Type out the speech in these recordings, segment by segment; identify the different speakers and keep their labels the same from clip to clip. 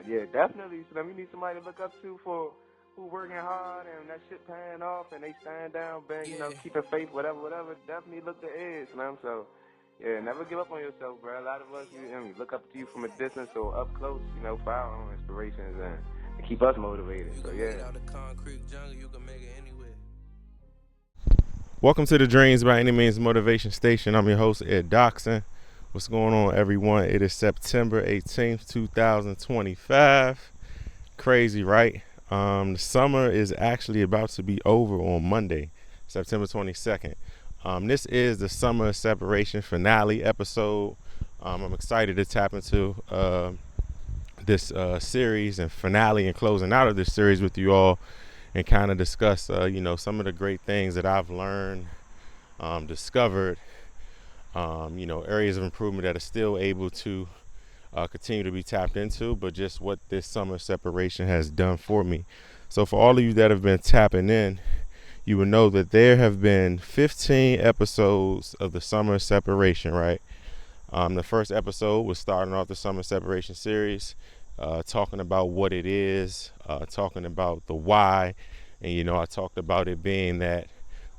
Speaker 1: Yeah, definitely. So you need somebody to look up to for who working hard and that shit paying off and they stand down, bang, keeping faith, whatever. Definitely look to Ed, man. So yeah, never give up on yourself, bro. A lot of us, look up to you from a distance or up close, for our own inspirations and keep us motivated. So yeah.
Speaker 2: Welcome to the Dreams by Any Means Motivation Station. I'm your host, Ed Doxson. What's going on, everyone? It is September 18th, 2025. Crazy, right? The summer is actually about to be over on Monday, September 22nd. This is the summer separation finale episode. I'm excited to tap into this series and finale and closing out of this series with you all and kind of discuss, some of the great things that I've learned, discovered, areas of improvement that are still able to continue to be tapped into, but just what this summer separation has done for me. So for all of you that have been tapping in, you will know that there have been 15 episodes of the summer separation, right? The first episode was starting off the summer separation series, talking about what it is, talking about the why. And, I talked about it being that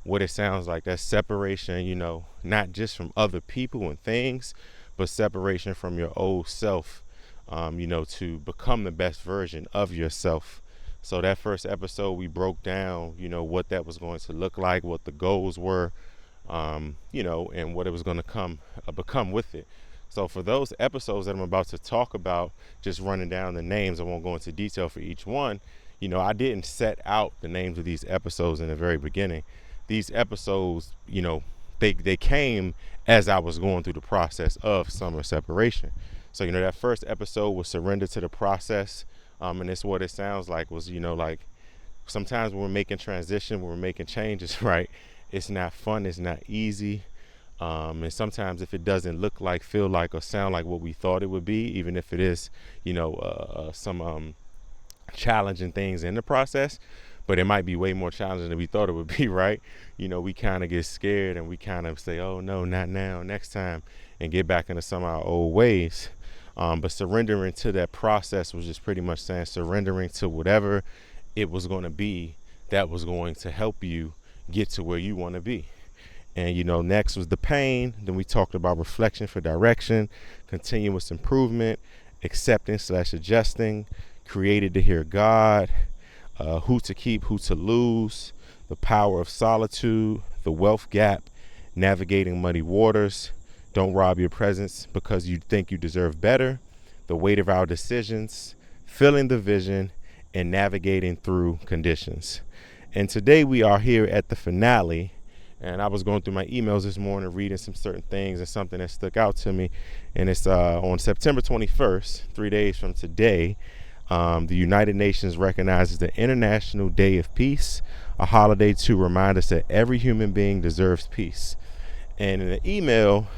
Speaker 2: what it sounds like, that separation, not just from other people and things, but separation from your old self, to become the best version of yourself. So that first episode, we broke down, what that was going to look like, what the goals were, and what it was going to become with it. So for those episodes that I'm about to talk about, just running down the names, I won't go into detail for each one. I didn't set out the names of these episodes in the very beginning. These episodes, they came as I was going through the process of summer separation. So, that first episode was surrender to the process. And it's what it sounds like was, like sometimes when we're making transition, when we're making changes, right? It's not fun. It's not easy. And sometimes if it doesn't look like, feel like, or sound like what we thought it would be, even if it is, some challenging things in the process, but it might be way more challenging than we thought it would be, right? We kind of get scared and we kind of say, oh no, not now, next time, and get back into some of our old ways. But surrendering to that process was just pretty much saying surrendering to whatever it was going to be that was going to help you get to where you want to be. And, next was the pain. Then we talked about reflection for direction, continuous improvement, accepting/adjusting, created to hear God, who to keep, who to lose, the power of solitude, the wealth gap, navigating muddy waters, don't rob your presence because you think you deserve better, the weight of our decisions, filling the vision, and navigating through conditions. And today we are here at the finale. And I was going through my emails this morning, reading some certain things and something that stuck out to me. And it's on September 21st, 3 days from today, the United Nations recognizes the International Day of Peace, a holiday to remind us that every human being deserves peace. And in the email,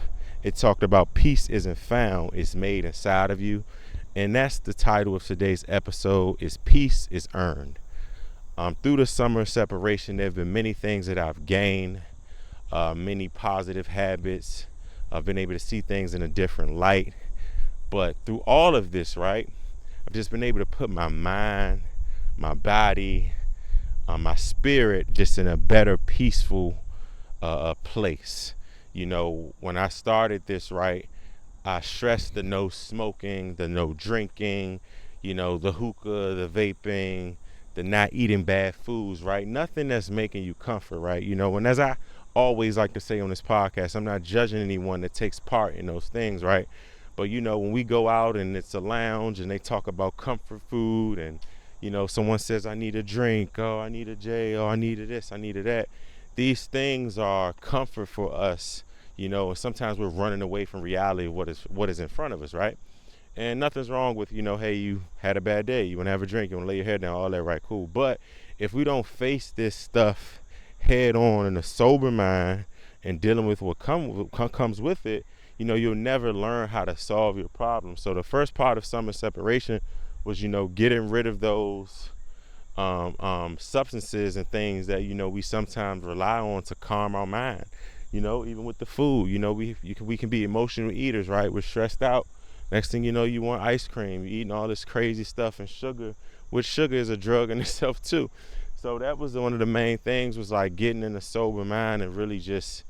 Speaker 2: it talked about peace isn't found, it's made inside of you. And that's the title of today's episode, is Peace is Earned. Through the summer separation, there have been many things that I've gained, many positive habits. I've been able to see things in a different light. But through all of this, right, I've just been able to put my mind, my body, my spirit just in a better, peaceful place. When I started this, right, I stressed the no smoking, the no drinking, the hookah, the vaping, the not eating bad foods, right? Nothing that's making you comfort, right? And as I always like to say on this podcast, I'm not judging anyone that takes part in those things, right? But, when we go out and it's a lounge and they talk about comfort food and, someone says, I need a drink, oh, I need a J, oh, I needed this, I needed that. These things are comfort for us, and sometimes we're running away from reality of what is in front of us, right? And nothing's wrong with, hey, you had a bad day, you want to have a drink, you want to lay your head down, all that, right, cool. But if we don't face this stuff head on in a sober mind and dealing with what comes with it, you'll never learn how to solve your problems. So the first part of summer separation was, getting rid of those substances and things that, we sometimes rely on to calm our mind. Even with the food, we can be emotional eaters, right? We're stressed out. Next thing you know, you want ice cream. You're eating all this crazy stuff and sugar, which sugar is a drug in itself too. So that was one of the main things, was like getting in a sober mind and really just,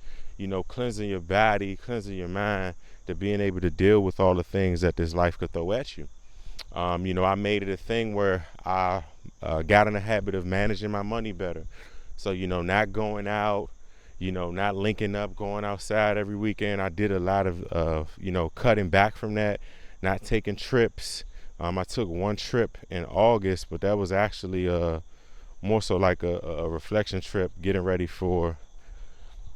Speaker 2: cleansing your body, cleansing your mind, to being able to deal with all the things that this life could throw at you. I made it a thing where I got in the habit of managing my money better. So, not going out, not linking up, going outside every weekend. I did a lot of, cutting back from that, not taking trips. I took one trip in August, but that was actually more so like a reflection trip, getting ready for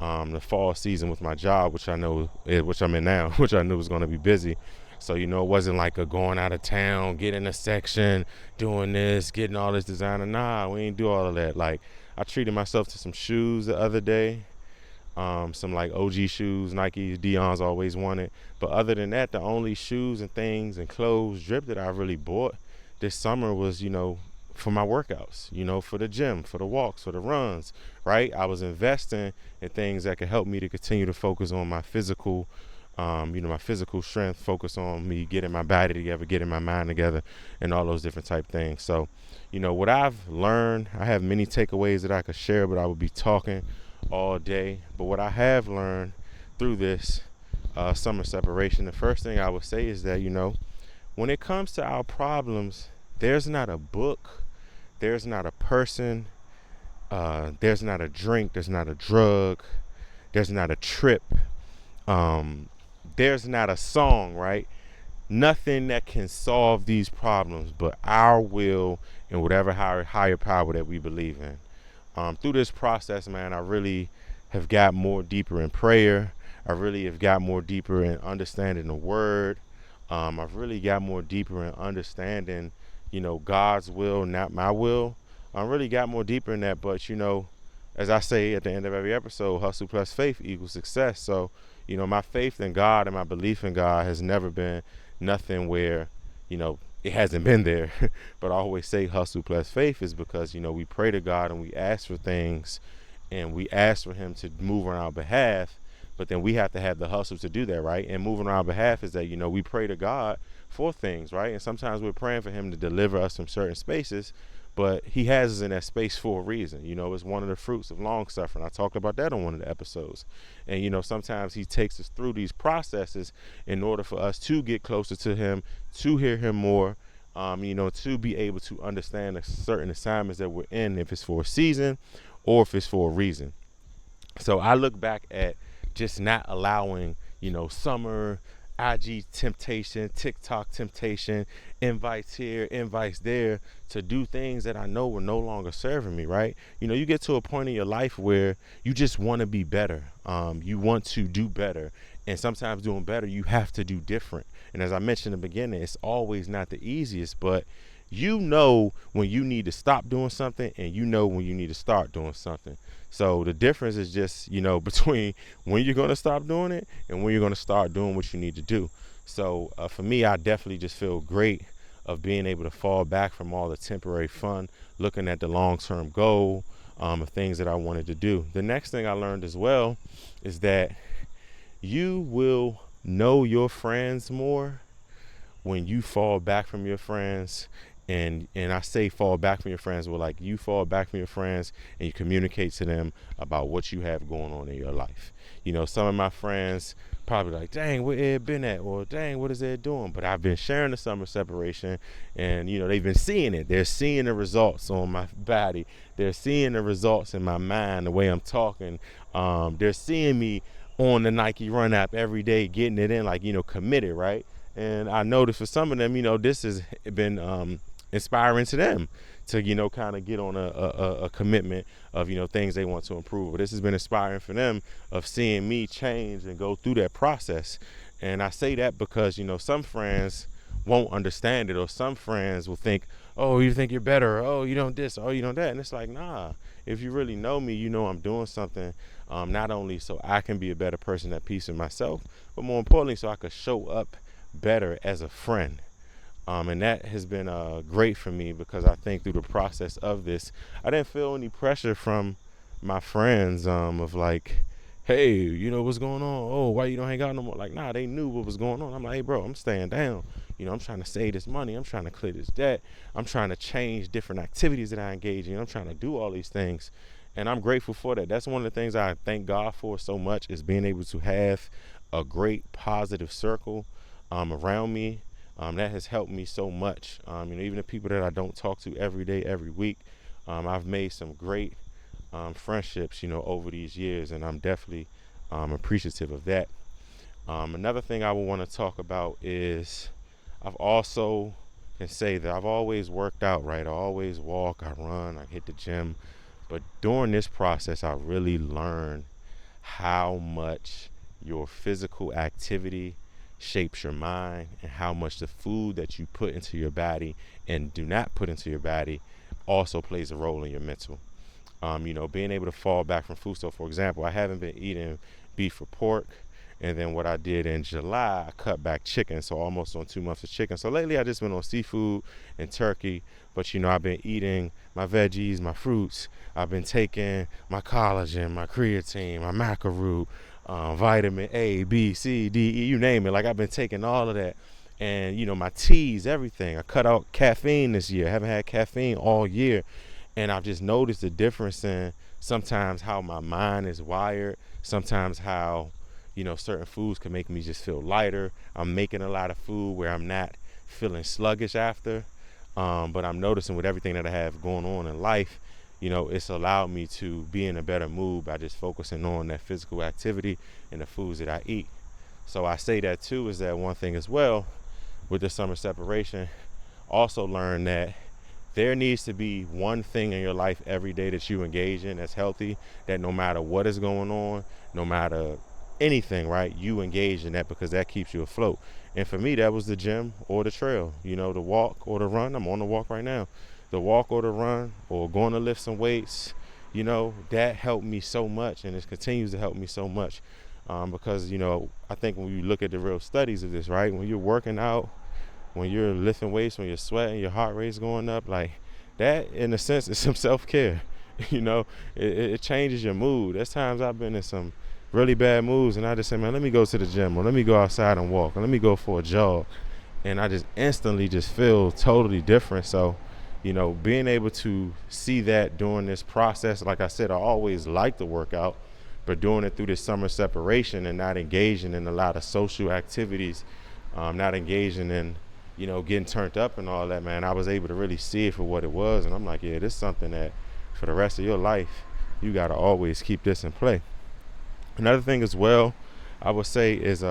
Speaker 2: the fall season with my job, which I'm in now, which I knew was going to be busy. So, it wasn't like a going out of town, getting a section, doing this, getting all this designer. Nah, we ain't do all of that. Like, I treated myself to some shoes the other day, some like OG shoes, Nike, Dion's always wanted. But other than that, the only shoes and things and clothes, drip that I really bought this summer was, for my workouts, for the gym, for the walks, for the runs, right? I was investing in things that could help me to continue to focus on my physical my physical strength, focus on me getting my body together, getting my mind together, and all those different type things. So, what I've learned, I have many takeaways that I could share, but I would be talking all day. But what I have learned through this summer separation, the first thing I would say is that, when it comes to our problems, there's not a book, there's not a person, there's not a drink, there's not a drug, there's not a trip, there's not a song, right? Nothing that can solve these problems but our will and whatever higher power that we believe in. Through this process, man, I really have got more deeper in prayer. I really have got more deeper in understanding the word. I've really got more deeper in understanding, God's will, not my will. I really got more deeper in that, but, as I say at the end of every episode, hustle plus faith equals success. So, my faith in God and my belief in God has never been nothing where, it hasn't been there. But I always say hustle plus faith is because, we pray to God and we ask for things and we ask for him to move on our behalf. But then we have to have the hustle to do that, right? And moving on our behalf is that, we pray to God for things, right? And sometimes we're praying for him to deliver us from certain spaces, but he has us in that space for a reason. It's one of the fruits of long suffering. I talked about that on one of the episodes. And, sometimes he takes us through these processes in order for us to get closer to him, to hear him more, to be able to understand the certain assignments that we're in, if it's for a season or if it's for a reason. So I look back at just not allowing, summer, IG temptation, TikTok temptation, invites here, invites there, to do things that I know were no longer serving me, right? You get to a point in your life where you just want to be better. You want to do better. And sometimes doing better, you have to do different. And as I mentioned in the beginning, it's always not the easiest, but when you need to stop doing something and when you need to start doing something. So the difference is just, between when you're going to stop doing it and when you're going to start doing what you need to do. So for me, I definitely just feel great of being able to fall back from all the temporary fun, looking at the long-term goal of things that I wanted to do. The next thing I learned as well is that you will know your friends more when you fall back from your friends. And I say fall back from your friends, well, like you fall back from your friends and you communicate to them about what you have going on in your life. Some of my friends probably like, dang, where Ed been at? Or dang, what is Ed doing? But I've been sharing the summer separation and, they've been seeing it. They're seeing the results on my body. They're seeing the results in my mind, the way I'm talking. They're seeing me on the Nike Run app every day, getting it in, like, committed, right? And I noticed for some of them, this has been inspiring to them to, kind of get on a commitment of, things they want to improve. But this has been inspiring for them of seeing me change and go through that process. And I say that because, some friends won't understand it, or some friends will think, oh, you think you're better, or, oh, you don't this, or you don't that. And it's like, nah, if you really know me, I'm doing something not only so I can be a better person at peace with myself, but more importantly, so I could show up better as a friend. And that has been great for me, because I think through the process of this, I didn't feel any pressure from my friends of like, hey, what's going on? Oh, why you don't hang out no more? Like, nah, they knew what was going on. I'm like, hey, bro, I'm staying down. I'm trying to save this money. I'm trying to clear this debt. I'm trying to change different activities that I engage in. I'm trying to do all these things. And I'm grateful for that. That's one of the things I thank God for so much, is being able to have a great positive circle around me. That has helped me so much. Even the people that I don't talk to every day, every week, I've made some great friendships, over these years, and I'm definitely appreciative of that. Another thing I would want to talk about is I've also can say that I've always worked out, right? I always walk, I run, I hit the gym. But during this process, I really learned how much your physical activity shapes your mind, and how much the food that you put into your body and do not put into your body also plays a role in your mental. Being able to fall back from food. So, for example, I haven't been eating beef or pork. And then what I did in July, I cut back chicken. So almost on 2 months of chicken. So lately I just been on seafood and turkey. But, I've been eating my veggies, my fruits. I've been taking my collagen, my creatine, my macaroot, vitamin A, B, C, D, E, you name it. Like, I've been taking all of that. And, my teas, everything. I cut out caffeine this year. I haven't had caffeine all year. And I've just noticed the difference in sometimes how my mind is wired, sometimes how, certain foods can make me just feel lighter. I'm making a lot of food where I'm not feeling sluggish after. But I'm noticing with everything that I have going on in life, it's allowed me to be in a better mood by just focusing on that physical activity and the foods that I eat. So I say that too, is that one thing as well with the summer separation. Also learn that there needs to be one thing in your life every day that you engage in that's healthy, that no matter what is going on, no matter anything, right, you engage in that, because that keeps you afloat. And for me, that was the gym or the trail, the walk or the run. I'm on the walk right now. The walk or the run or going to lift some weights, that helped me so much, and it continues to help me so much. Because, I think when you look at the real studies of this, right, when you're working out, when you're lifting weights, when you're sweating, your heart rate's going up, like that, in a sense, is some self-care. It changes your mood. There's times I've been in some really bad moods, and I just say, man, let me go to the gym, or let me go outside and walk, or let me go for a jog. And I just instantly just feel totally different. So, being able to see that during this process, like I said, I always like to work out, but doing it through this summer separation and not engaging in a lot of social activities, not engaging in, getting turned up and all that, man, I was able to really see it for what it was. And I'm like, yeah, this is something that for the rest of your life, you got to always keep this in play. Another thing as well, I would say, is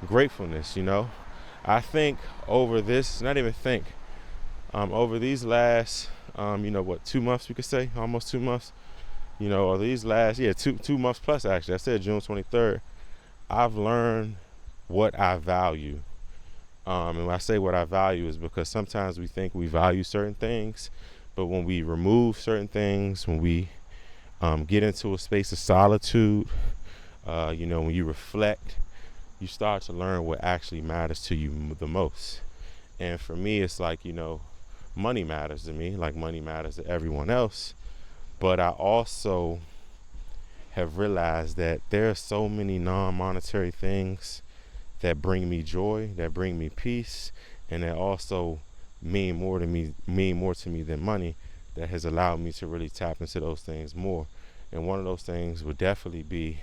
Speaker 2: gratefulness. I think over this, not even think, over these last, 2 months, we could say, almost 2 months, or these last, 2 months plus, actually, I said June 23rd, I've learned what I value. And when I say what I value is because sometimes we think we value certain things, but when we remove certain things, when we get into a space of solitude, when you reflect, you start to learn what actually matters to you the most. And for me, it's like, money matters to me, like money matters to everyone else. But I also have realized that there are so many non-monetary things that bring me joy, that bring me peace, and that also mean more to me than money, that has allowed me to really tap into those things more. And one of those things would definitely be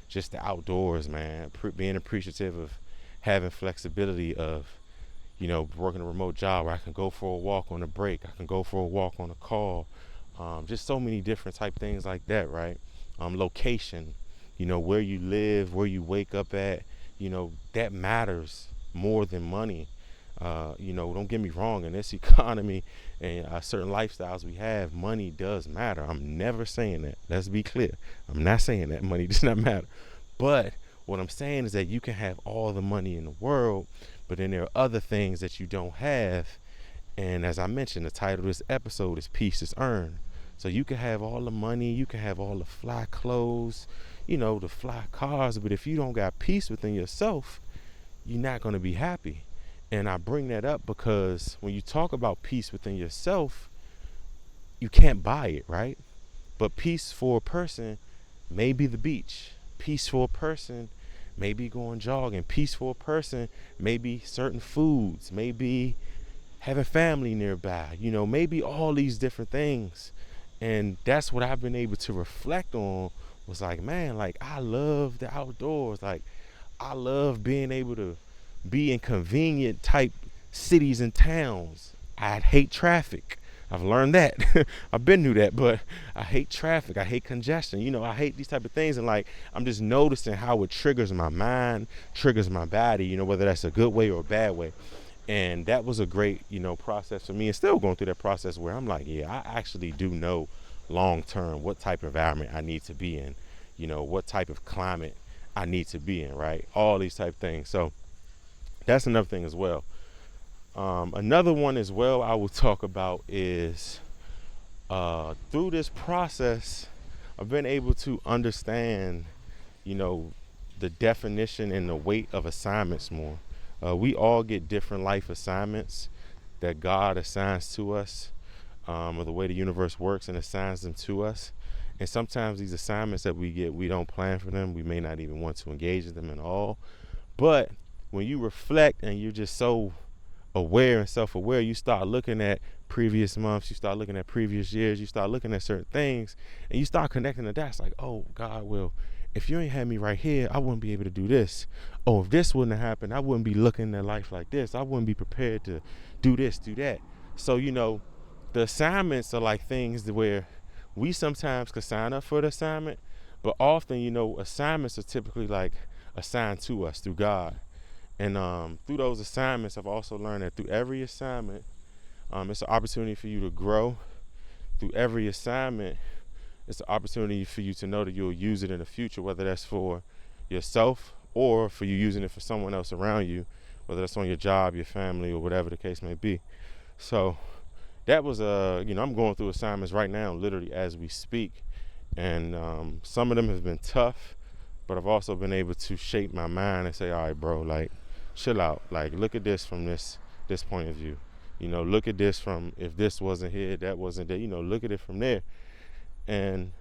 Speaker 2: just the outdoors, man. Being appreciative of having flexibility of, working a remote job where I can go for a walk on a break, I can go for a walk on a call, just so many different type things like that, right? Location, where you live, where you wake up at, that matters more than money. Don't get me wrong, in this economy and certain lifestyles we have, money does matter. I'm never saying that. Let's be clear. I'm not saying that money does not matter. But what I'm saying is that you can have all the money in the world, but then there are other things that you don't have. And as I mentioned, the title of this episode is Peace is Earned. So you can have all the money, you can have all the fly clothes, the fly cars, but if you don't got peace within yourself, you're not going to be happy. And I bring that up because when you talk about peace within yourself, you can't buy it, right? But peace for a person may be the beach. peaceful person, maybe going jogging. Peaceful person, maybe certain foods, maybe having family nearby, maybe all these different things. And that's what I've been able to reflect on, was like, man, like, I love the outdoors. Like, I love being able to be in convenient type cities and towns. I hate traffic. I've learned that. I've been through that, but I hate traffic. I hate congestion. I hate these type of things. And like, I'm just noticing how it triggers my mind, triggers my body, whether that's a good way or a bad way. And that was a great, process for me, and still going through that process where I'm like, yeah, I actually do know long term what type of environment I need to be in, what type of climate I need to be in, right? All these type of things. So that's another thing as well. Another one as well I will talk about is through this process, I've been able to understand, the definition and the weight of assignments more. We all get different life assignments that God assigns to us, or the way the universe works and assigns them to us. And sometimes these assignments that we get, we don't plan for them. We may not even want to engage in them at all. But when you reflect and you're just so aware and self-aware, you start looking at previous months, you start looking at previous years, you start looking at certain things, and you start connecting the dots. Like, oh, God, well, if you ain't had me right here, I wouldn't be able to do this. Oh, if this wouldn't have happened, I wouldn't be looking at life like this. I wouldn't be prepared to do this, do that. So, the assignments are like things where we sometimes could sign up for the assignment, but often, assignments are typically like assigned to us through God. And through those assignments, I've also learned that through every assignment, it's an opportunity for you to grow. Through every assignment, it's an opportunity for you to know that you'll use it in the future, whether that's for yourself or for you using it for someone else around you, whether that's on your job, your family, or whatever the case may be. So that was, I'm going through assignments right now, literally as we speak. And some of them have been tough, but I've also been able to shape my mind and say, all right, bro, like, chill out. Like, look at this from this point of view. Look at this from, if this wasn't here, that wasn't there. Look at it from there. And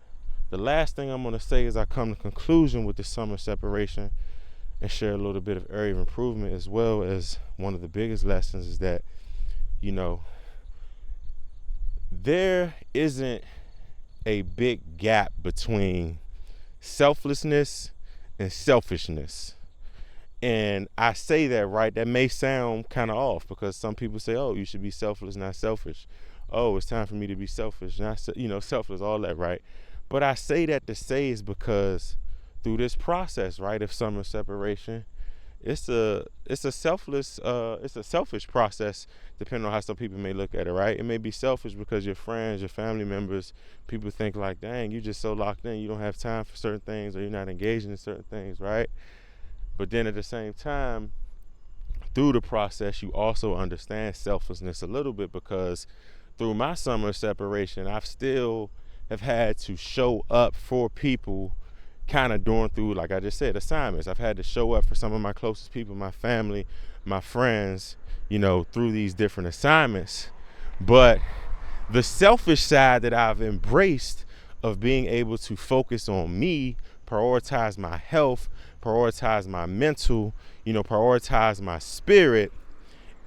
Speaker 2: the last thing I'm going to say is I come to conclusion with the summer separation and share a little bit of area of improvement, as well as one of the biggest lessons is that, there isn't a big gap between selflessness and selfishness. And I say that, right? That may sound kind of off, because some people say, oh, you should be selfless, not selfish. Oh, it's time for me to be selfish, not, selfless, all that, right? But I say that to say is because through this process, right, of summer separation, it's a selfish process, depending on how some people may look at it, right? It may be selfish because your friends, your family members, people think like, dang, you just so locked in, you don't have time for certain things, or you're not engaging in certain things, right? But then at the same time, through the process, you also understand selflessness a little bit, because through my summer separation, I've still have had to show up for people, kind of doing through, like I just said, assignments. I've had to show up for some of my closest people, my family, my friends, through these different assignments. But the selfish side that I've embraced of being able to focus on me, prioritize my health, prioritize my mental, prioritize my spirit,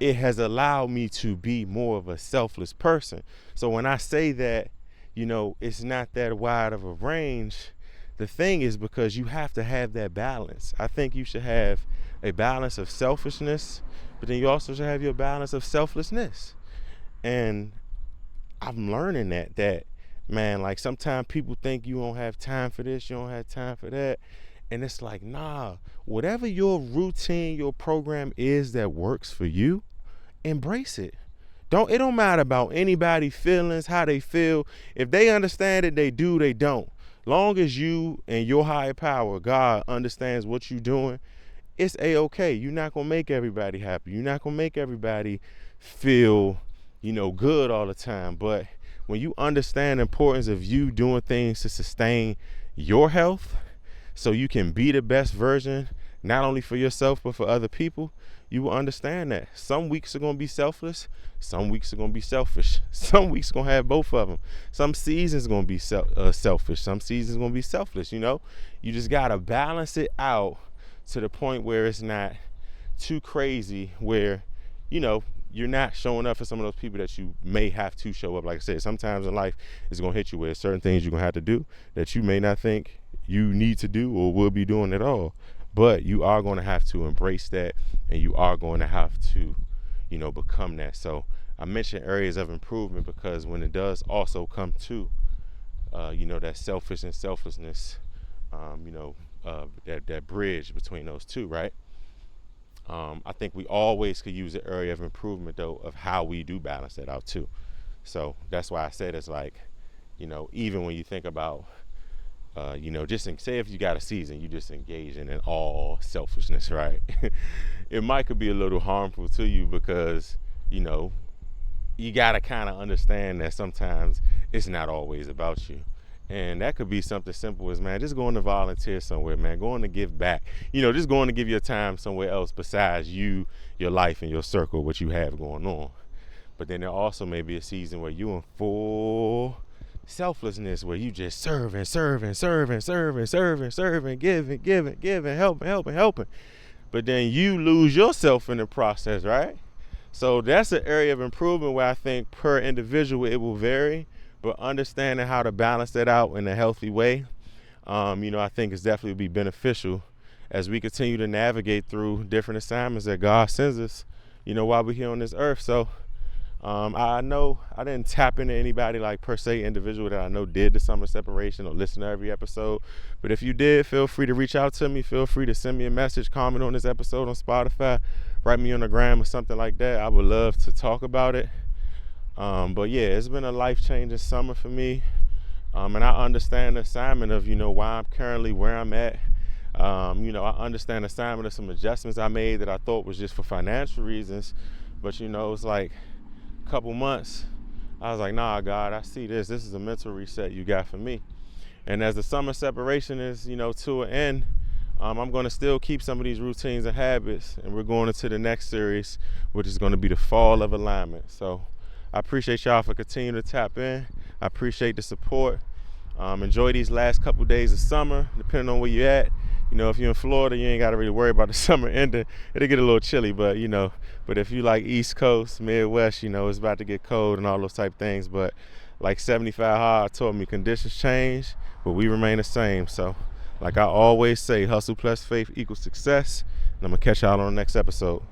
Speaker 2: it has allowed me to be more of a selfless person. So when I say that, it's not that wide of a range, the thing is because you have to have that balance. I think you should have a balance of selfishness, but then you also should have your balance of selflessness. And I'm learning that, man, like sometimes people think you don't have time for this, you don't have time for that. And it's like, nah, whatever your routine, your program is that works for you, embrace it. It don't matter about anybody's feelings, how they feel. If they understand it, they do, they don't. Long as you and your higher power, God, understands what you're doing, it's A-okay. You're not going to make everybody happy. You're not going to make everybody feel, good all the time. But when you understand the importance of you doing things to sustain your health, so you can be the best version not only for yourself, but for other people, you will understand that some weeks are going to be selfless. Some weeks are going to be selfish. Some weeks are going to have both of them. Some seasons are going to be selfish. Some seasons are going to be selfless. You just got to balance it out to the point where it's not too crazy, where, you're not showing up for some of those people that you may have to show up. Like I said, sometimes in life it's going to hit you where certain things you're going to have to do that you may not think you need to do or will be doing at all. But you are going to have to embrace that, and you are going to have to, become that. So I mentioned areas of improvement because when it does also come to, that selfish and selflessness, that bridge between those two, right? I think we always could use an area of improvement, though, of how we do balance that out, too. So that's why I said it's like, even when you think about, say if you got a season, you just engaging in all selfishness, right? It might could be a little harmful to you because, you got to kind of understand that sometimes it's not always about you. And that could be something simple as, man, just going to volunteer somewhere, man, going to give back, just going to give your time somewhere else besides you, your life, and your circle, what you have going on. But then there also may be a season where you in full selflessness, where you just serving, giving, helping. But then you lose yourself in the process, right? So that's an area of improvement where I think per individual it will vary, but understanding how to balance that out in a healthy way, I think is definitely be beneficial as we continue to navigate through different assignments that God sends us, while we're here on this earth. So I know I didn't tap into anybody like per se individual that I know did the summer separation or listen to every episode. But if you did, feel free to reach out to me. Feel free to send me a message, comment on this episode on Spotify, write me on the gram or something like that. I would love to talk about it. But yeah, it's been a life-changing summer for me. And I understand the assignment of, why I'm currently where I'm at. I understand the assignment of some adjustments I made that I thought was just for financial reasons. But, it's like a couple months, I was like, nah, God, I see this. This is a mental reset you got for me. And as the summer separation is, to an end, I'm going to still keep some of these routines and habits. And we're going into the next series, which is going to be the fall of alignment. So I appreciate y'all for continuing to tap in. I appreciate the support. Enjoy these last couple days of summer, depending on where you're at. If you're in Florida, you ain't got to really worry about the summer ending. It'll get a little chilly, but if you like East Coast, Midwest, it's about to get cold and all those type things. But like 75 Hard told me, conditions change, but we remain the same. So like I always say, hustle plus faith equals success. And I'm going to catch y'all on the next episode.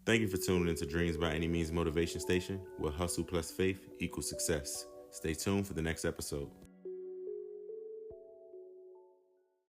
Speaker 2: Thank you for tuning into Dreams by Any Means Motivation Station, where hustle plus faith equals success. Stay tuned for the next episode.